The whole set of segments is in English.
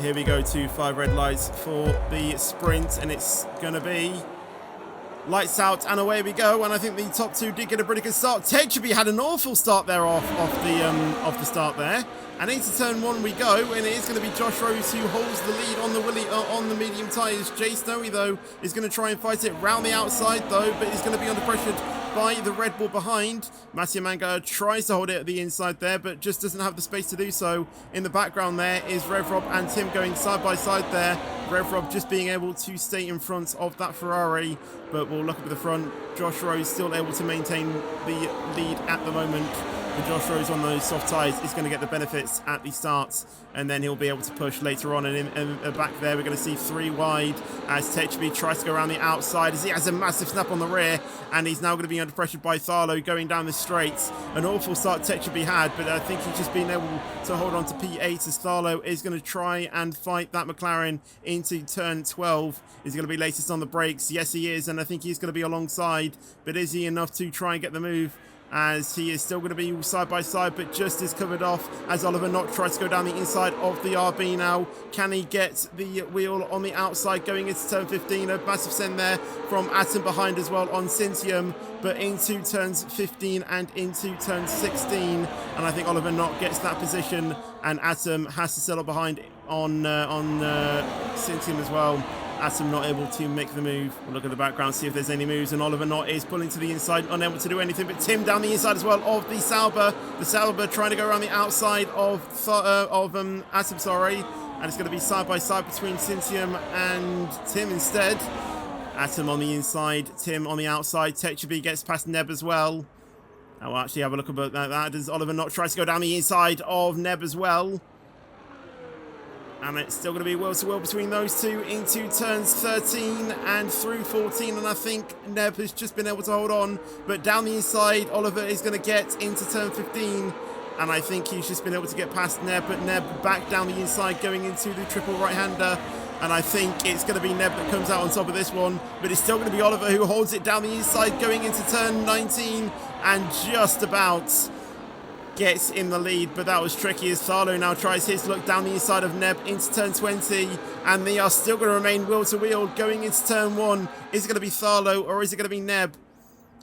here we go to 5 red lights for the sprint, and it's going to be lights out and away we go. And I think the top two did get a pretty good start. Techby had an awful start there off the start there. And into turn 1 we go, and it is going to be Josh Rose who holds the lead on the medium tyres. Jay Snowy though is going to try and fight it round the outside though, but he's going to be under pressure by the Red Bull behind. Mattia Manga tries to hold it at the inside there, but just doesn't have the space to do so. In the background there is Revrob and Tim going side by side there. Revrob just being able to stay in front of that Ferrari, but we'll look up at the front. Josh Rose still able to maintain the lead at the moment. But Josh Rose on those soft tyres is going to get the benefits at the start, and then he'll be able to push later on. And in the back there, we're going to see 3 wide as Techby tries to go around the outside as he has a massive snap on the rear, and he's now going to be under pressure by Tharlo going down the straights. An awful start Techby had, but I think he's just been able to hold on to P8 as Tharlo is going to try and fight that McLaren into turn 12. Is he going to be latest on the brakes? Yes, he is, and I think he's going to be alongside, but is he enough to try and get the move? As he is still going to be side by side, but just is covered off as Oliver Knott tries to go down the inside of the RB now. Can he get the wheel on the outside going into turn 15? A massive send there from Atom behind as well on Cintium, but into turns 15 and into turn 16. And I think Oliver Knott gets that position, and Atom has to settle behind on Cintium as well. Atom not able to make the move. We'll look at the background, see if there's any moves, and Oliver Knott is pulling to the inside, unable to do anything, but Tim down the inside as well of the Sauber. The Sauber trying to go around the outside of Atom, sorry, and it's going to be side by side between Cintium and Tim instead. Atom on the inside, Tim on the outside. Techby gets past Neb as well. I'll actually have a look at that as Oliver Knott tries to go down the inside of Neb as well. And it's still going to be wheel to wheel between those two into turns 13 and through 14. And I think Neb has just been able to hold on. But down the inside, Oliver is going to get into turn 15. And I think he's just been able to get past Neb. But Neb back down the inside going into the triple right-hander. And I think it's going to be Neb that comes out on top of this one. But it's still going to be Oliver who holds it down the inside going into turn 19. And just about gets in the lead, but that was tricky as Tharlo now tries his look down the inside of Neb into turn 20, and they are still going to remain wheel to wheel going into turn 1. Is it going to be Tharlo or is it going to be Neb?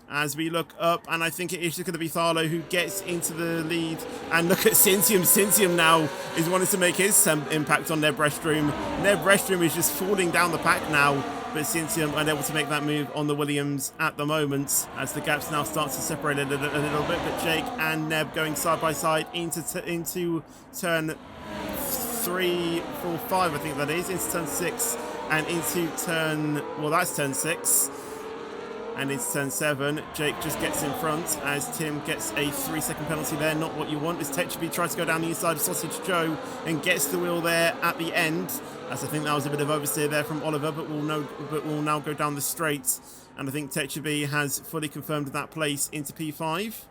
As we look up, and I think it is just going to be Tharlo who gets into the lead. And look at Cintium. Cintium now is wanting to make his impact on Neb Restrom. Neb Restrom is just falling down the pack now, but Cintium unable to make that move on the Williams at the moment, as the gaps now start to separate a little bit. But Jake and Neb going side by side into turn 3, 4, 5, I think that is, into turn 6 and into turn, well, that's turn 6. And into turn 7, Jake just gets in front as Tim gets a 3-second penalty there. Not what you want, as Techby tries to go down the inside of Sausage Joe and gets the wheel there at the end. As I think that was a bit of oversteer there from Oliver, but we'll now go down the straight. And I think Techby has fully confirmed that place into P5.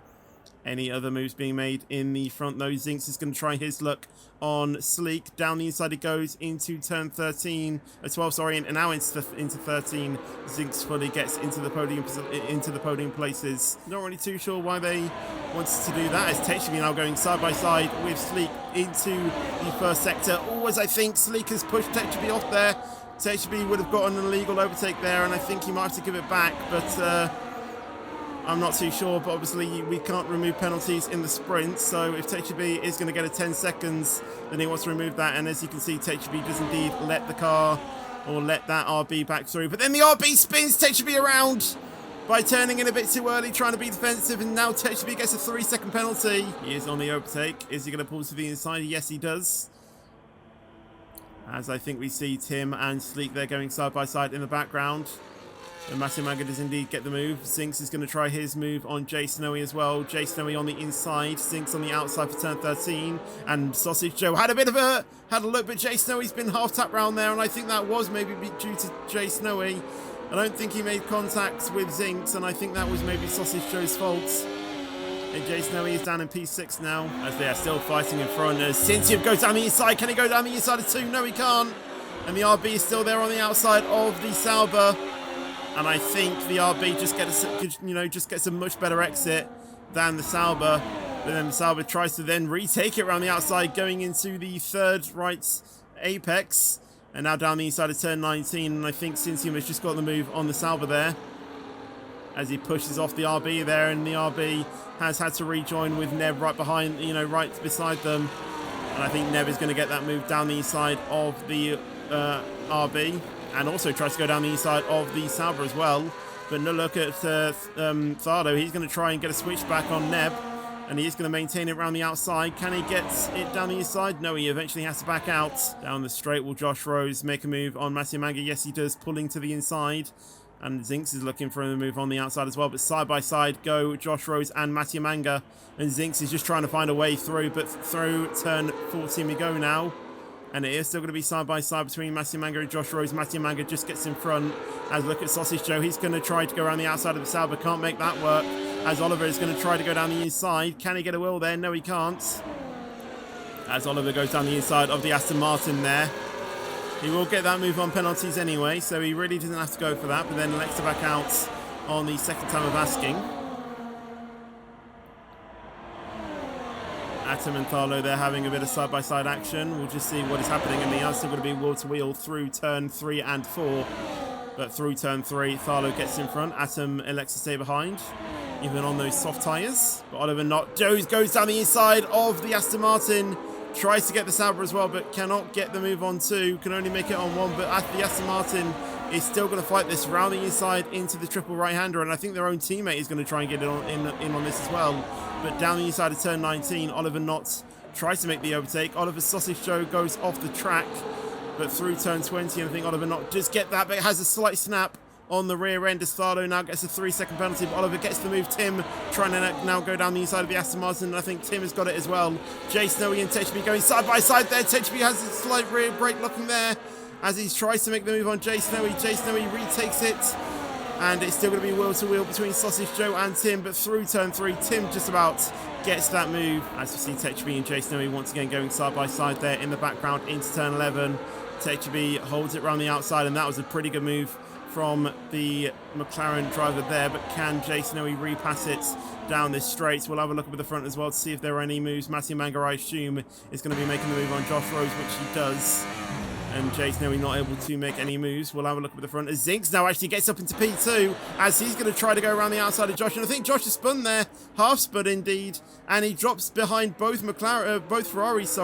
Any other moves being made in the front though? Zinks is going to try his luck on Sleek. Down the inside it goes into turn 12, sorry, and now into 13. Zinks fully gets into the podium places. Not really too sure why they wanted to do that, as Techby now going side by side with Sleek into the first sector. As I think Sleek has pushed Techby off there. Techby would have gotten an illegal overtake there, and I think he might have to give it back, but I'm not too sure, but obviously we can't remove penalties in the sprint, so if Techby is going to get a 10 seconds, then he wants to remove that, and as you can see, Techby does indeed let the car, or let that RB back through, but then the RB spins Techby around by turning in a bit too early, trying to be defensive, and now Techby gets a 3-second penalty. He is on the overtake. Is he going to pull to the inside? Yes, he does. As I think we see Tim and Sleek there going side by side in the background. And Matthew Maga does indeed get the move. Zinks is going to try his move on Jay Snowy as well. Jay Snowy on the inside. Zinks on the outside for turn 13. And Sausage Joe had a look, but Jay Snowy's been half tapped round there, and I think that was maybe due to Jay Snowy. I don't think he made contact with Zinks, and I think that was maybe Sausage Joe's fault. And Jay Snowy is down in P6 now, as they are still fighting in front. As Cintium goes down the inside. Can he go down the inside of 2? No, he can't. And the RB is still there on the outside of the Sauber. And I think the RB just gets a much better exit than the Sauber. But then the Sauber tries to then retake it around the outside, going into the third right apex. And now down the inside of turn 19, and I think Cincium has just got the move on the Sauber there as he pushes off the RB there, and the RB has had to rejoin with Neb right behind, right beside them. And I think Neb is going to get that move down the inside of the RB, and also tries to go down the inside of the Sauber as well. But no look at Thardo. He's going to try and get a switch back on Neb, and he is going to maintain it around the outside. Can he get it down the inside? No, he eventually has to back out. Down the straight will Josh Rose make a move on Mattia Manga? Yes, he does, pulling to the inside. And Zinks is looking for a move on the outside as well. But side by side go Josh Rose and Mattia Manga. And Zinks is just trying to find a way through. But through turn 14 we go now. And it is still going to be side by side between Mattia Manga and Josh Rose. Mattia Manga just gets in front. As look at Sausage Joe. He's going to try to go around the outside of the Sauber. Can't make that work. As Oliver is going to try to go down the inside. Can he get a wheel there? No, he can't. As Oliver goes down the inside of the Aston Martin there. He will get that move on penalties anyway, so he really doesn't have to go for that. But then elects to back out on the second time of asking. Atom and Tharlo, they're having a bit of side-by-side action. We'll just see what is happening. And they are still going to be wheel-to-wheel through turn 3 and 4. But through turn 3, Tharlo gets in front. Atom elects to stay behind, even on those soft tyres. But Oliver not. Joe goes down the inside of the Aston Martin. Tries to get the Sauber as well, but cannot get the move on 2. Can only make it on 1. But the Aston Martin is still going to fight this round the inside into the triple right-hander. And I think their own teammate is going to try and get it in on this as well. But down the inside of turn 19, Oliver Knott tries to make the overtake. Oliver Sausage Joe goes off the track. But through turn 20, and I think Oliver Knott just get that, but it has a slight snap on the rear end. Thardo now gets a 3-second penalty, but Oliver gets the move. Tim trying to now go down the inside of the Aston Martin, and I think Tim has got it as well. Jay Snowy and Techby going side by side there. Techby has a slight rear brake locking there as he tries to make the move on Jay Snowy. Jay Snowy retakes it, and it's still going to be wheel to wheel between Sausage Joe and Tim, but through turn 3, Tim just about gets that move. As you see, Techby and Jay Snowy once again going side by side there in the background into turn 11. Techby holds it around the outside, and that was a pretty good move from the McLaren driver there, but can Jay Snowy repass it down this straight? We'll have a look at the front as well to see if there are any moves. Mattia Manga, I assume, is going to be making the move on Josh Rose, which he does. And Jay Snowy not able to make any moves. We'll have a look at the front as Zinks now actually gets up into P2 as he's going to try to go around the outside of Josh. And I think Josh has spun there, half spun indeed, and he drops behind both Ferraris,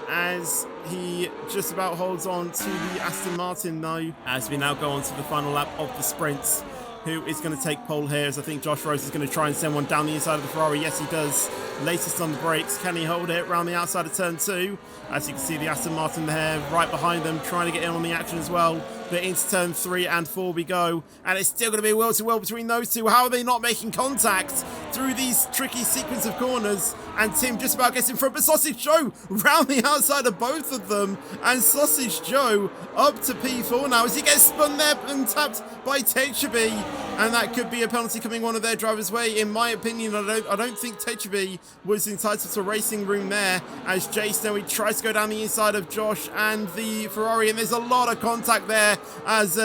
as he just about holds on to the Aston Martin though, as we now go on to the final lap of the sprints. Who is going to take pole here? As I think Josh Rose is going to try and send one down the inside of the Ferrari. Yes, he does. Latest on the brakes. Can he hold it around the outside of turn 2? As you can see, the Aston Martin there right behind them, trying to get in on the action as well. But into turn 3 and 4 we go. And it's still going to be wheel-to-wheel between those two. How are they not making contact through these tricky sequence of corners? And Tim just about gets in front. But Sausage Joe round the outside of both of them. And Sausage Joe up to P4 now as he gets spun there and tapped by Techby. And that could be a penalty coming one of their drivers' way. In my opinion, I don't think Techby was entitled to racing room there, as Jay Snowy tries to go down the inside of Josh and the Ferrari, and there's a lot of contact there as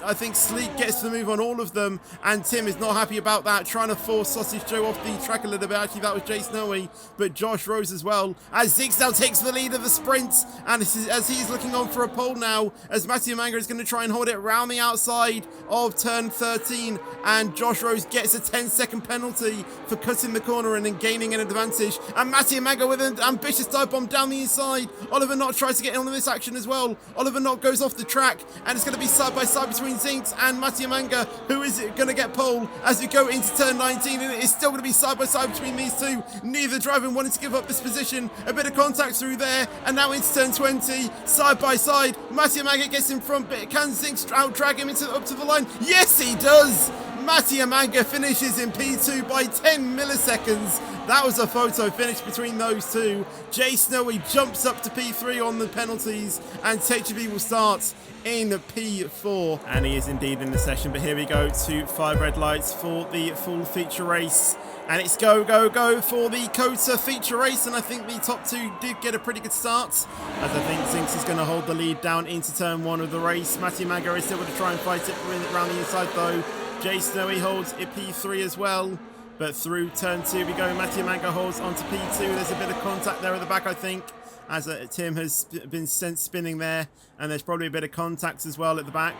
I think Sleek gets the move on all of them, and Tim is not happy about that, trying to force Sausage Joe off the track a little bit. Actually, that was Jay Snowy, but Josh Rose as well, as Ziggs now takes the lead of the sprint, and as he's looking on for a pole now, as Mattia Manga is going to try and hold it around the outside of turn 13, and Josh Rose gets a 10-second penalty for cutting the corner and then gaining an advantage, and Mattia Manga with an ambitious dive bomb down the inside. Oliver Knott tries to get in on this action as well. Oliver Knott goes off the track, and it's going to be side by side between Zinks and Mattia Manga, who is going to get pole as we go into turn 19, and it is still going to be side by side between these two. Neither driver wanting to give up this position. A bit of contact through there, and now into turn 20, side by side. Mattia Manga gets in front, but can Zinks out drag him up to the line? Yes, he does! Mattia Manga finishes in P2 by 10 milliseconds. That was a photo finish between those two. Jay Snowy jumps up to P3 on the penalties, and Techby will start in P4. And he is indeed in the session, but here we go to 5 red lights for the full feature race. And it's go, go, go for the C.O.T.A feature race, and I think the top two did get a pretty good start, as I think Zinks is going to hold the lead down into turn 1 of the race. Mattia Manga is still going to try and fight it around the inside though. Jay Snowy holds it P3 as well. But through turn 2 we go. Mattia Manga holds onto P2. There's a bit of contact there at the back, I think. as Tim has been sent spinning there, and there's probably a bit of contact as well at the back.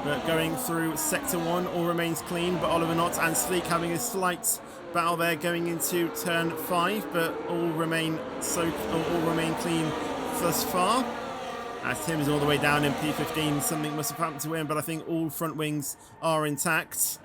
But going through sector 1, all remains clean, but Oliver Knott and Sleek having a slight battle there going into turn 5, but all remain clean thus far. As Tim is all the way down in P15, something must have happened to him, but I think all front wings are intact.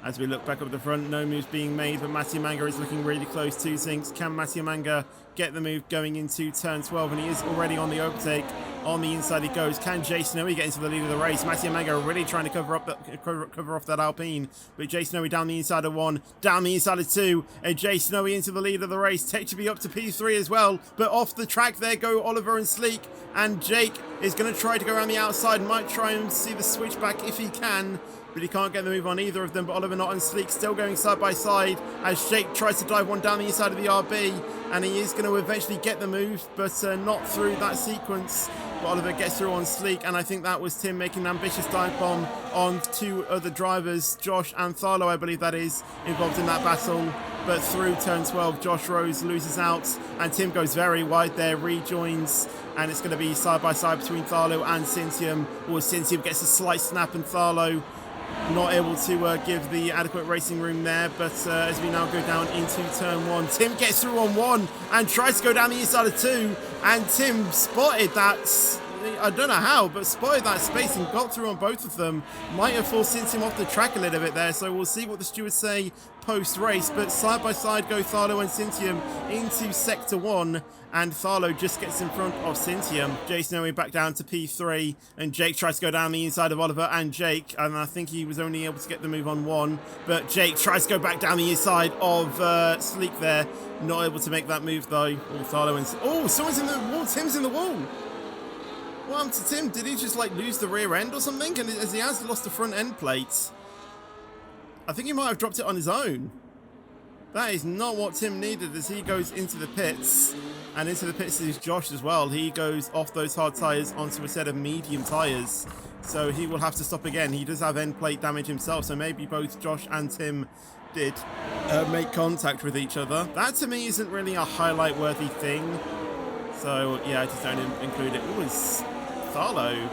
As we look back up the front, no moves being made, but Mattia Manga is looking really close to Zinks. Can Mattia Manga get the move going into turn 12? And he is already on the overtake. On the inside he goes. Can Jay Snowy get into the lead of the race? Mattia Manga really trying to cover off that Alpine. But Jay Snowy down the inside of 1, down the inside of 2. And Jay Snowy into the lead of the race. Tech should be up to P3 as well. But off the track there go Oliver and Sleek. And Jake is going to try to go around the outside. Might try and see the switchback if he can. But he can't get the move on either of them. But Oliver Knott and Sleek still going side by side as Jake tries to dive one down the inside of the RB. And he is going to eventually get the move, but not through that sequence. But Oliver gets through on Sleek, and I think that was Tim making an ambitious dive bomb on 2 other drivers, Josh and Tharlo, I believe that is, involved in that battle. But through turn 12, Josh Rose loses out, and Tim goes very wide there, rejoins, and it's going to be side by side between Tharlo and Cintium. Or Cintium gets a slight snap, and Tharlo not able to give the adequate racing room there. But as we now go down into turn 1, Tim gets through on 1 and tries to go down the inside of 2, and Tim spotted that, I don't know how, but spotted that space and got through on both of them. Might have forced Cintium off the track a little bit there, so we'll see what the stewards say post-race. But side by side go Tharlo and Cintium into sector 1, and Tharlo just gets in front of Cintium. Jay Snowy back down to P3, and Jake tries to go down the inside of Oliver and Jake, and I think he was only able to get the move on 1, but Jake tries to go back down the inside of Sleek there, not able to make that move though. Tharlo and someone's in the wall. Tim's in the wall. What happened to Tim? Did he just like lose the rear end or something? And as he has lost the front end plate, I think he might have dropped it on his own. That is not what Tim needed as he goes into the pits. And into the pits is Josh as well. He goes off those hard tyres onto a set of medium tyres. So he will have to stop again. He does have end plate damage himself. So maybe both Josh and Tim did make contact with each other. That to me isn't really a highlight worthy thing. So yeah, I just don't include it. It was Tharlo.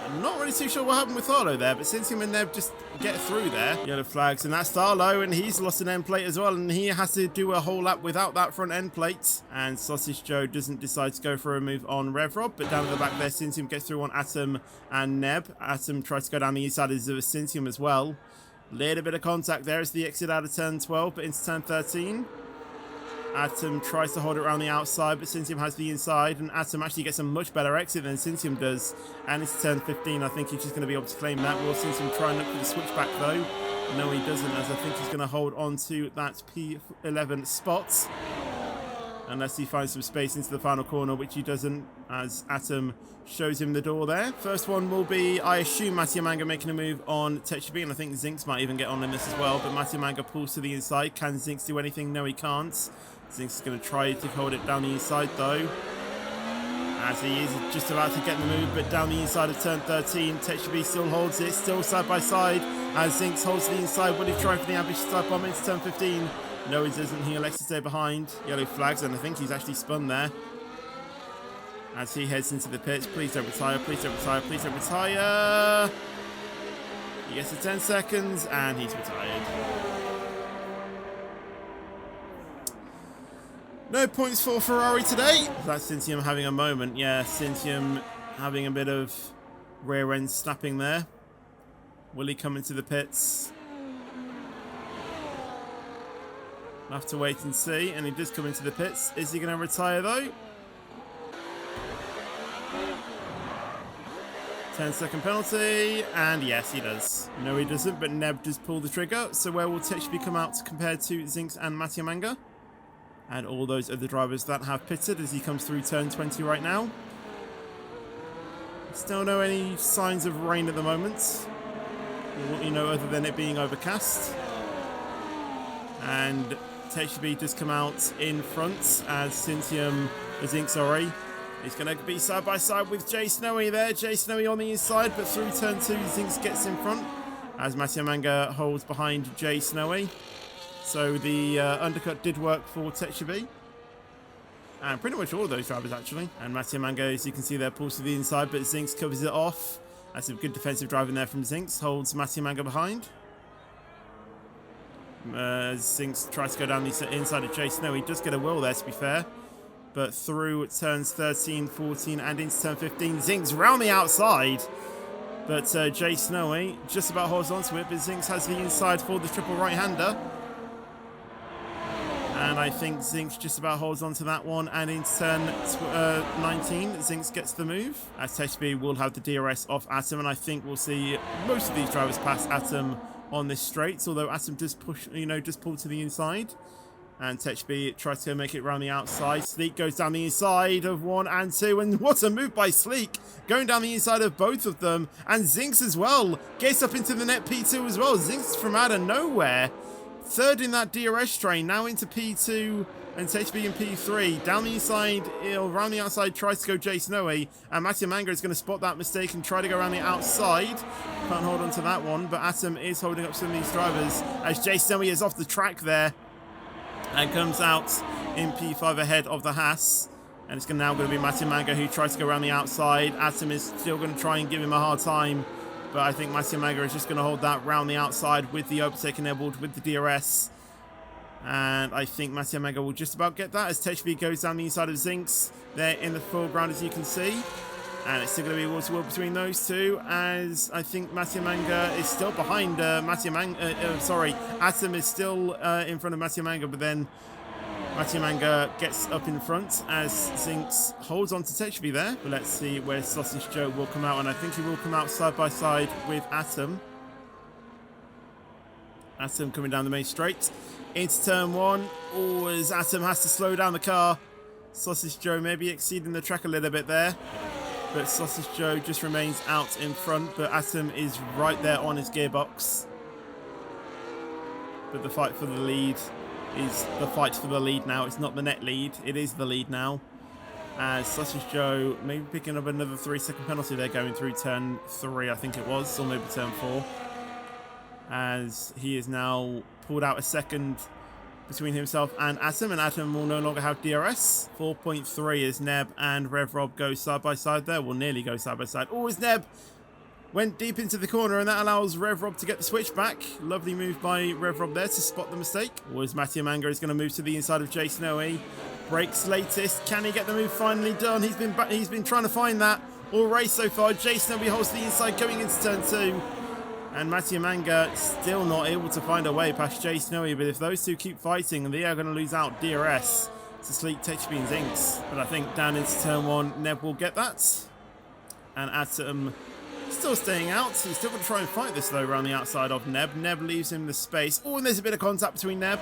I'm not really too sure what happened with Tharlo there, but since him and Neb just get through there. Yellow flags, and that's Tharlo, and he's lost an end plate as well, and he has to do a whole lap without that front end plate. And Sausage Joe doesn't decide to go for a move on RevRob, but down at the back there, Cintium gets through on Atom and Neb. Atom tries to go down the inside of Cintium as well. Little bit of contact there as the exit out of turn 12, but into turn 13. Atom tries to hold it around the outside, but Cintium has the inside, and Atom actually gets a much better exit than Cintium does. And it's turn 15. I think he's just going to be able to claim that. Will Cintium try and look for the switchback though? No, he doesn't, as I think he's going to hold on to that P11 spot. Unless he finds some space into the final corner, which he doesn't, as Atom shows him the door there. First one will be, I assume, Mattia Manga making a move on Techibi, and I think Zinks might even get on in this as well, but Mattia Manga pulls to the inside. Can Zinks do anything? No, he can't. Zinks is going to try to hold it down the inside, though, as he is just about to get the move, but down the inside of turn 13, Techibi still holds it, still side by side, as Zinks holds the inside. Will he try for the ambitious dive bomb into turn 15? No, he doesn't. He elects to stay behind. Yellow flags, and I think he's actually spun there. As he heads into the pits. Please don't retire. Please don't retire. Please don't retire. He gets to 10 seconds, and he's retired. No points for Ferrari today. That's Cintium having a moment. Yeah, Cintium having a bit of rear end snapping there. Will he come into the pits? We'll have to wait and see, and he does come into the pits. Is he going to retire though? 10-second penalty, and yes, he does. No, he doesn't, but Neb does pull the trigger. So where will Techibi come out compared to Zinks and Mattia Manga? And all those other drivers that have pitted as he comes through turn 20 right now. Still no any signs of rain at the moment. You know, other than it being overcast. And Techibi does come out in front as Zinks, sorry. He's going to be side by side with Jay Snowy there. Jay Snowy on the inside, but through turn 2, Zinks gets in front as Mattia Manga holds behind Jay Snowy. So the undercut did work for Techibi. And pretty much all of those drivers, actually. And Mattia Mango, as you can see there, pulls to the inside, but Zinks covers it off. That's some good defensive driving there from Zinks. Holds Mattia Mango behind. Zinks tries to go down the inside of Jay Snow. He does get a wheel there, to be fair. But through turns 13, 14, and into turn 15, Zinks round the outside. But Jay Snowy just about holds on to it, but Zinks has the inside for the triple right-hander. And I think Zinks just about holds on to that one. And in turn 19, Zinks gets the move. As Techby will have the DRS off Atom, and I think we'll see most of these drivers pass Atom on this straight. Although Atom does push, just pull to the inside. And Techby tries to make it around the outside. Sleek goes down the inside of 1 and 2. And what a move by Sleek. Going down the inside of both of them. And Zinks as well. Gets up into the net P2 as well. Zinks from out of nowhere. Third in that DRS train. Now into P2 and Techby in P3. Down the inside, around the outside, tries to go Jay Snowy. And Mattia Manga is going to spot that mistake and try to go around the outside. Can't hold on to that one. But Atom is holding up some of these drivers. As Jay Snowy is off the track there. And comes out in P5 ahead of the Haas. And it's now going to be Mattia Manga who tries to go around the outside. Atom is still going to try and give him a hard time. But I think Mattia Manga is just going to hold that round the outside with the overtake enabled with the DRS. And I think Mattia Manga will just about get that as Techby goes down the inside of Zinks. There in the foreground, as you can see. And it's still going to be wall-to-wall between those two, as I think Mattia Manga is still behind Atom is still in front of Mattia Manga, but then Mattia Manga gets up in front as Zinks holds on to Techby there. But let's see where Sausage Joe will come out, and I think he will come out side by side with Atom. Atom coming down the main straight into turn 1. Oh, as Atom has to slow down the car. Sausage Joe maybe exceeding the track a little bit there. But Sausage Joe just remains out in front, but Atom is right there on his gearbox. But the fight for the lead is the fight for the lead now. It's not the net lead, it is the lead now. As Sausage Joe maybe picking up another 3-second penalty there going through turn 3, I think it was, or maybe turn 4. As he is now pulled out a second between himself and Atom will no longer have DRS. 4.3 as Neb and Rev Rob go side by side there. Will nearly go side by side. Oh, as Neb went deep into the corner, and that allows Rev Rob to get the switch back. Lovely move by Rev Rob there to spot the mistake. Or as Mattia Manga is going to move to the inside of Jay Snowy. Brakes latest. Can he get the move finally done? He's been trying to find that all race so far. Jay Snowy holds the inside going into turn 2. And Mattia Manga still not able to find a way past Jay Snowy. But if those two keep fighting, they are going to lose out DRS to Sleek, Techby and Zinks. But I think down into turn 1, Neb will get that. And Atom still staying out. He's still going to try and fight this though around the outside of Neb. Neb leaves him the space. Oh, and there's a bit of contact between Neb.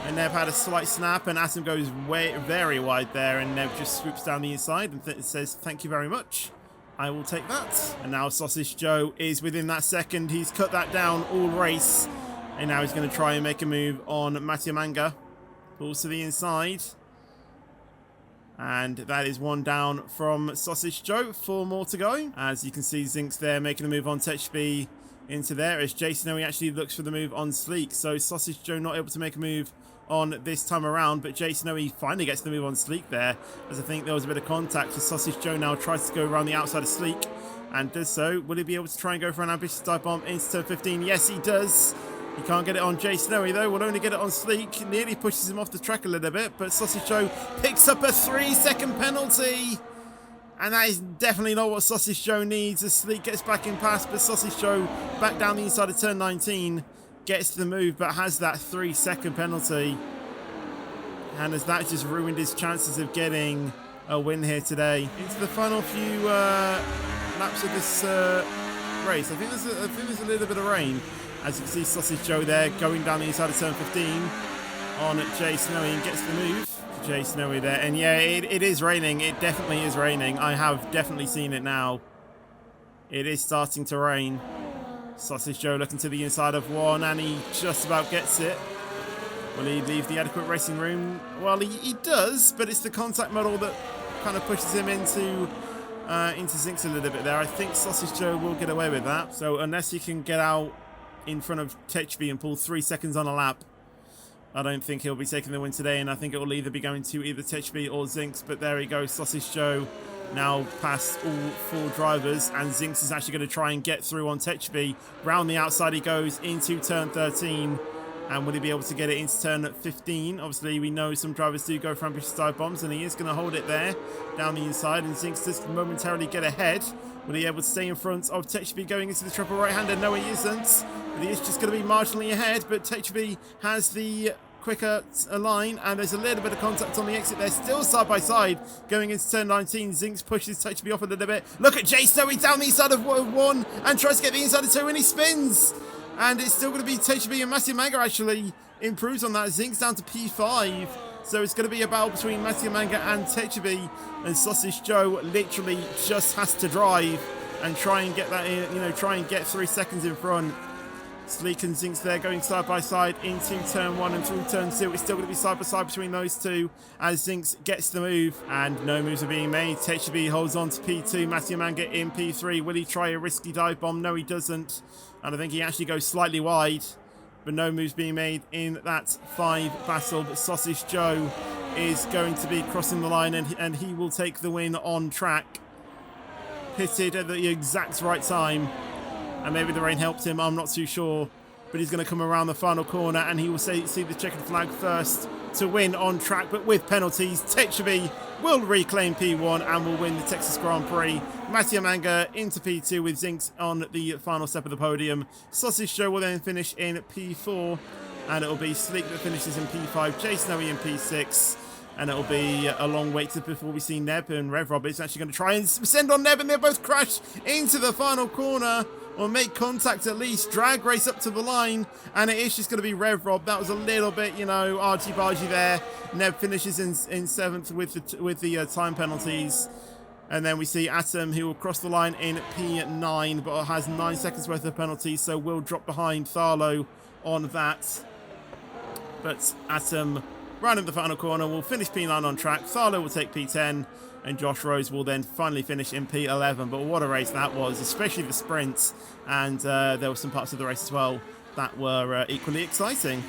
And Neb had a slight snap, and Atom goes very wide there. And Neb just swoops down the inside and says, "Thank you very much. I will take that." And now Sausage Joe is within that second. He's cut that down all race. And now he's going to try and make a move on Mattia Manga. Pulls to the inside. And that is one down from Sausage Joe. 4 more to go. As you can see, Zinks there making a move on Techby into there. As Jay Snowy actually looks for the move on Sleek. So Sausage Joe not able to make a move on this time around, but Jay Snowy finally gets the move on Sleek there, as I think there was a bit of contact. So Sausage Joe now tries to go around the outside of Sleek and does so. Will he be able to try and go for an ambitious dive bomb into turn 15? Yes, he does. He can't get it on Jay Snowy though. Will only get it on Sleek. Nearly pushes him off the track a little bit, but Sausage Joe picks up a 3-second penalty. And that is definitely not what Sausage Joe needs as Sleek gets back in past, but Sausage Joe back down the inside of turn 19. Gets to the move, but has that 3-second penalty. And as that just ruined his chances of getting a win here today. Into the final few laps of this race. I think there's a little bit of rain. As you can see, Sausage Joe there going down the inside of turn 15 on Jay Snowy and gets the move. Jay Snowy there. And yeah, it is raining. It definitely is raining. I have definitely seen it now. It is starting to rain. Sausage Joe looking to the inside of 1, and he just about gets it. Will he leave the adequate racing room? Well, he does, but it's the contact model that kind of pushes him into Zinks a little bit there. I think Sausage Joe will get away with that. So unless he can get out in front of Techby and pull 3 seconds on a lap I don't think he'll be taking the win today, and I think it will either be going to either Techby or Zinks. But there he goes, Sausage Joe now past all 4 drivers, and Zinks is actually going to try and get through on Techby. Round the outside he goes into turn 13. And will he be able to get it into turn 15? Obviously, we know some drivers do go for ambitious dive bombs, and he is going to hold it there down the inside. And Zinks does momentarily get ahead. Will he be able to stay in front of Techby going into the triple right-hander? No, he isn't. But he is just going to be marginally ahead. But Techby has the quicker line, and there's a little bit of contact on the exit there. Still side by side going into turn 19. Zinks pushes Techby off a little bit. Look at Jay Snowy down the inside of 1 and tries to get the inside of 2, and he spins. And it's still going to be Techby, and Matthew Manga actually improves on that. Zinks down to P5. So it's going to be a battle between Matthew Manga and Techby. And Sausage Joe literally just has to drive and try and get that in, try and get 3 seconds in front. Sleek and Zinks there going side by side into turn 1 and through turn 2. It's still going to be side by side between those two as Zinks gets the move, and no moves are being made. Techby holds on to P2. Matthew Manga in P3. Will he try a risky dive bomb? No, he doesn't. And I think he actually goes slightly wide, but no moves being made in that 5 battle. But Sausage Joe is going to be crossing the line, and he will take the win on track. Pitted at the exact right time. And maybe the rain helped him, I'm not too sure. But he's going to come around the final corner, and he will see the checkered flag first to win on track. But with penalties, Techby will reclaim P1 and will win the Texas Grand Prix. Matthew Manga into P2 with Zinks on the final step of the podium. Sausage Joe will then finish in P4. And it'll be Sleek that finishes in P5. Jay Snowy in P6. And it'll be a long wait before we see Neb, and Rev Rob is actually going to try and send on Neb, and they both crash into the final corner, or make contact at least, drag race up to the line, and it is just going to be Rev Rob. That was a little bit, argy-bargy there. Neb finishes in 7th with the time penalties. And then we see Atom, who will cross the line in P9, but has 9 seconds worth of penalties, so will drop behind Tharlo on that. But Atom, round in the final corner, will finish P9 on track. Tharlo will take P10, and Josh Rose will then finally finish in P11. But what a race that was, especially the sprints. And there were some parts of the race as well that were equally exciting.